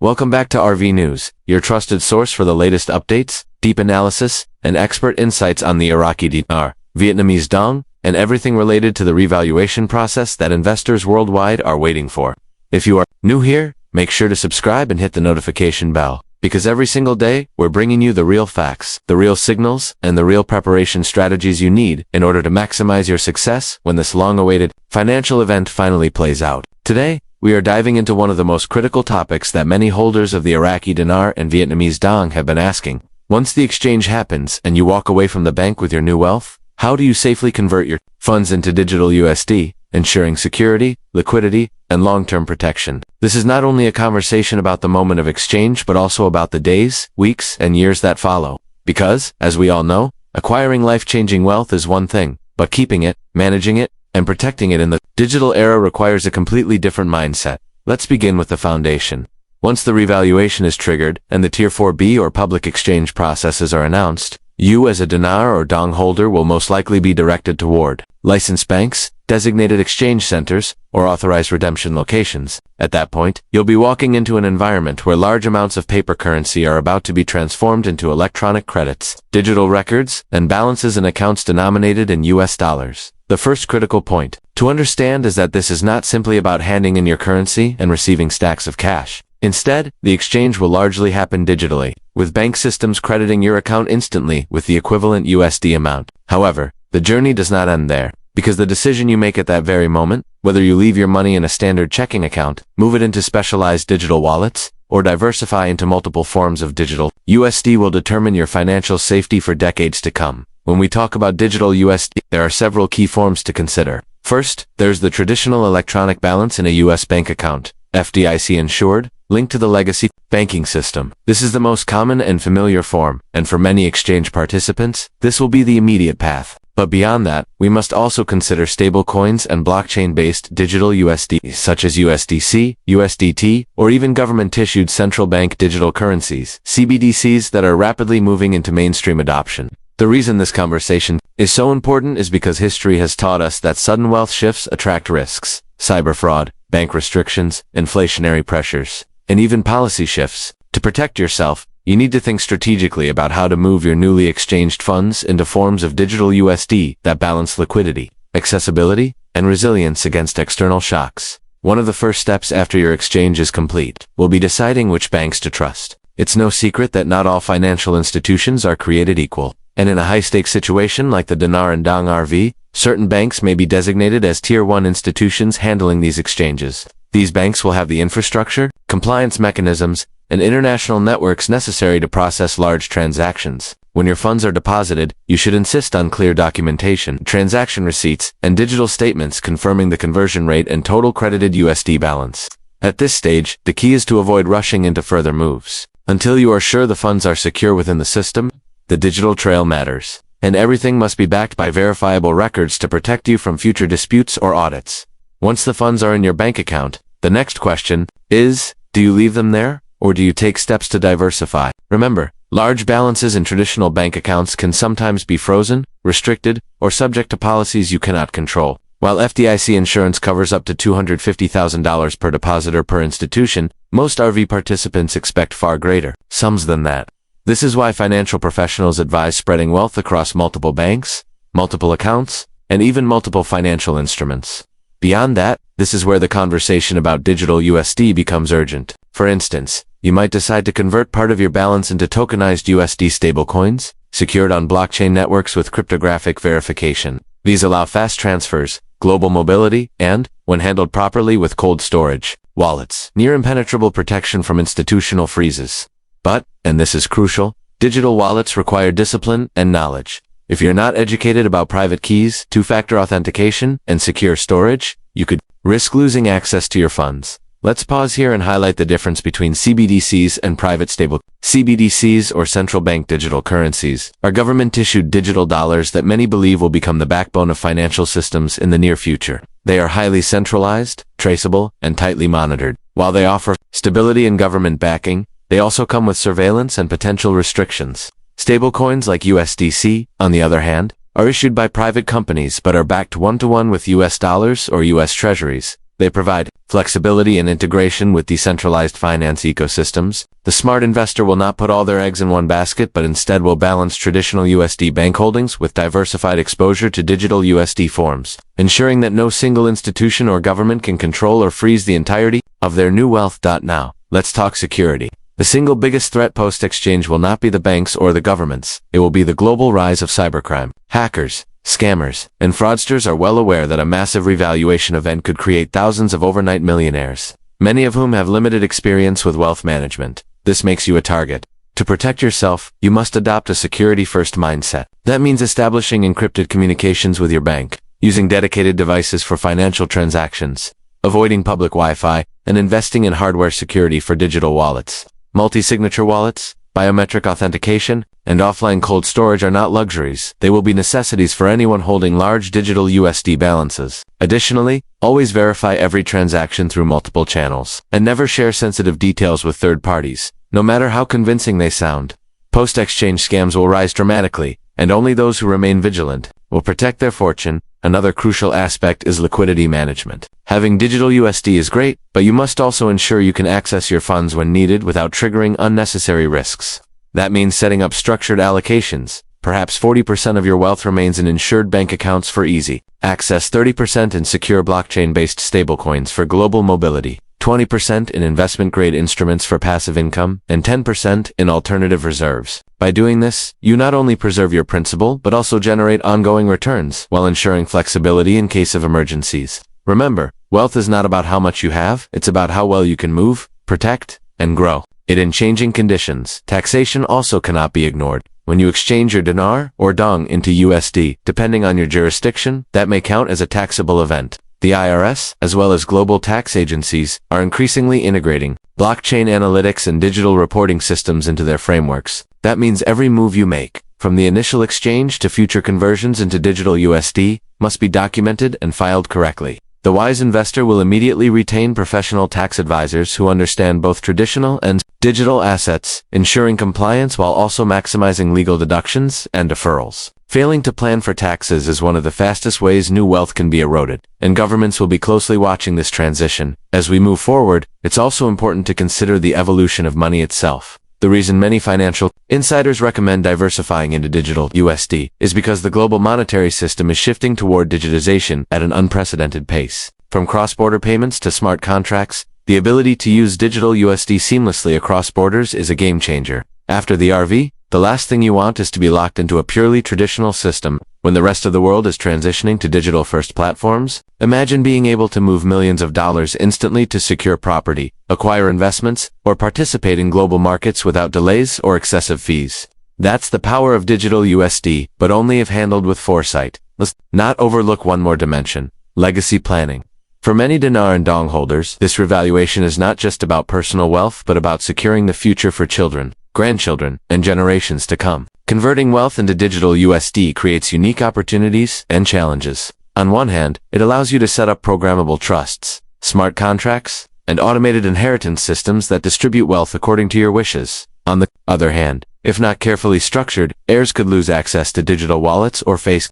Welcome back to RV News, your trusted source for the latest updates, deep analysis, and expert insights on the Iraqi Dinar, Vietnamese Dong, and everything related to the revaluation process that investors worldwide are waiting for. If you are new here, make sure to subscribe and hit the notification bell, because every single day, we're bringing you the real facts, the real signals, and the real preparation strategies you need in order to maximize your success when this long-awaited financial event finally plays out. Today, we are diving into one of the most critical topics that many holders of the Iraqi Dinar and Vietnamese Dong have been asking. Once the exchange happens and you walk away from the bank with your new wealth, how do you safely convert your funds into digital USD, ensuring security, liquidity, and long-term protection? This is not only a conversation about the moment of exchange, but also about the days, weeks, and years that follow. Because, as we all know, acquiring life-changing wealth is one thing, but keeping it, managing it, and protecting it in the digital era requires a completely different mindset. Let's begin with the foundation. Once the revaluation is triggered and the Tier 4B or public exchange processes are announced, you as a dinar or dong holder will most likely be directed toward licensed banks, designated exchange centers, or authorized redemption locations. At that point, you'll be walking into an environment where large amounts of paper currency are about to be transformed into electronic credits, digital records, and balances in accounts denominated in US dollars. The first critical point to understand is that this is not simply about handing in your currency and receiving stacks of cash. Instead, the exchange will largely happen digitally, with bank systems crediting your account instantly with the equivalent USD amount. However, the journey does not end there, because the decision you make at that very moment, whether you leave your money in a standard checking account, move it into specialized digital wallets, or diversify into multiple forms of digital USD will determine your financial safety for decades to come. When we talk about digital USD, there are several key forms to consider. First, there's the traditional electronic balance in a US bank account, FDIC insured, linked to the legacy banking system. This is the most common and familiar form, and for many exchange participants, this will be the immediate path. But beyond that, we must also consider stablecoins and blockchain-based digital USD, such as USDC, USDT, or even government-issued central bank digital currencies, CBDCs, that are rapidly moving into mainstream adoption. The reason this conversation is so important is because history has taught us that sudden wealth shifts attract risks, cyber fraud, bank restrictions, inflationary pressures, and even policy shifts. To protect yourself, you need to think strategically about how to move your newly exchanged funds into forms of digital USD that balance liquidity, accessibility, and resilience against external shocks. One of the first steps after your exchange is complete will be deciding which banks to trust. It's no secret that not all financial institutions are created equal. And in a high-stakes situation like the Dinar and Dong RV, certain banks may be designated as Tier 1 institutions handling these exchanges. These banks will have the infrastructure, compliance mechanisms, and international networks necessary to process large transactions. When your funds are deposited, you should insist on clear documentation, transaction receipts, and digital statements confirming the conversion rate and total credited USD balance. At this stage, the key is to avoid rushing into further moves. Until you are sure the funds are secure within the system, the digital trail matters, and everything must be backed by verifiable records to protect you from future disputes or audits. Once the funds are in your bank account, the next question is, do you leave them there, or do you take steps to diversify? Remember, large balances in traditional bank accounts can sometimes be frozen, restricted, or subject to policies you cannot control. While FDIC insurance covers up to $250,000 per depositor per institution, most RV participants expect far greater sums than that. This is why financial professionals advise spreading wealth across multiple banks, multiple accounts, and even multiple financial instruments. Beyond that, this is where the conversation about digital USD becomes urgent. For instance, you might decide to convert part of your balance into tokenized USD stablecoins, secured on blockchain networks with cryptographic verification. These allow fast transfers, global mobility, and, when handled properly with cold storage, wallets, near impenetrable protection from institutional freezes. But, and this is crucial, digital wallets require discipline and knowledge. If you're not educated about private keys, two-factor authentication, and secure storage, you could risk losing access to your funds. Let's pause here and highlight the difference between CBDCs and private stable. CBDCs, or central bank digital currencies, are government-issued digital dollars that many believe will become the backbone of financial systems in the near future. They are highly centralized, traceable, and tightly monitored. While they offer stability and government backing, they also come with surveillance and potential restrictions. Stablecoins like USDC, on the other hand, are issued by private companies but are backed one-to-one with US dollars or US treasuries. They provide flexibility and integration with decentralized finance ecosystems. The smart investor will not put all their eggs in one basket, but instead will balance traditional USD bank holdings with diversified exposure to digital USD forms, ensuring that no single institution or government can control or freeze the entirety of their new wealth. Now, let's talk security. The single biggest threat post-exchange will not be the banks or the governments. It will be the global rise of cybercrime. Hackers, scammers, and fraudsters are well aware that a massive revaluation event could create thousands of overnight millionaires, many of whom have limited experience with wealth management. This makes you a target. To protect yourself, you must adopt a security-first mindset. That means establishing encrypted communications with your bank, using dedicated devices for financial transactions, avoiding public Wi-Fi, and investing in hardware security for digital wallets. Multi-signature wallets, biometric authentication, and offline cold storage are not luxuries. They will be necessities for anyone holding large digital USD balances. Additionally, always verify every transaction through multiple channels, and never share sensitive details with third parties, no matter how convincing they sound. Post-exchange scams will rise dramatically, and only those who remain vigilant will protect their fortune. Another crucial aspect is liquidity management. Having digital USD is great, but you must also ensure you can access your funds when needed without triggering unnecessary risks. That means setting up structured allocations. Perhaps 40% of your wealth remains in insured bank accounts for easy access, 30% in secure blockchain-based stablecoins for global mobility, 20% in investment-grade instruments for passive income, and 10% in alternative reserves. By doing this, you not only preserve your principal, but also generate ongoing returns while ensuring flexibility in case of emergencies. Remember, wealth is not about how much you have, it's about how well you can move, protect, and grow it in changing conditions. Taxation also cannot be ignored. When you exchange your dinar or dong into USD, depending on your jurisdiction, that may count as a taxable event. The IRS, as well as global tax agencies, are increasingly integrating blockchain analytics and digital reporting systems into their frameworks. That means every move you make, from the initial exchange to future conversions into digital USD, must be documented and filed correctly. The wise investor will immediately retain professional tax advisors who understand both traditional and digital assets, ensuring compliance while also maximizing legal deductions and deferrals. Failing to plan for taxes is one of the fastest ways new wealth can be eroded, and governments will be closely watching this transition. As we move forward, it's also important to consider the evolution of money itself. The reason many financial insiders recommend diversifying into digital USD is because the global monetary system is shifting toward digitization at an unprecedented pace. From cross-border payments to smart contracts, the ability to use digital USD seamlessly across borders is a game changer. After the RV, the last thing you want is to be locked into a purely traditional system when the rest of the world is transitioning to digital-first platforms. Imagine being able to move millions of dollars instantly to secure property, acquire investments, or participate in global markets without delays or excessive fees. That's the power of digital USD, but only if handled with foresight. Let's not overlook one more dimension: legacy planning. For many dinar and dong holders, this revaluation is not just about personal wealth, but about securing the future for children, grandchildren, and generations to come. Converting wealth into digital USD creates unique opportunities and challenges. On one hand, it allows you to set up programmable trusts, smart contracts, and automated inheritance systems that distribute wealth according to your wishes. On the other hand, if not carefully structured, heirs could lose access to digital wallets or face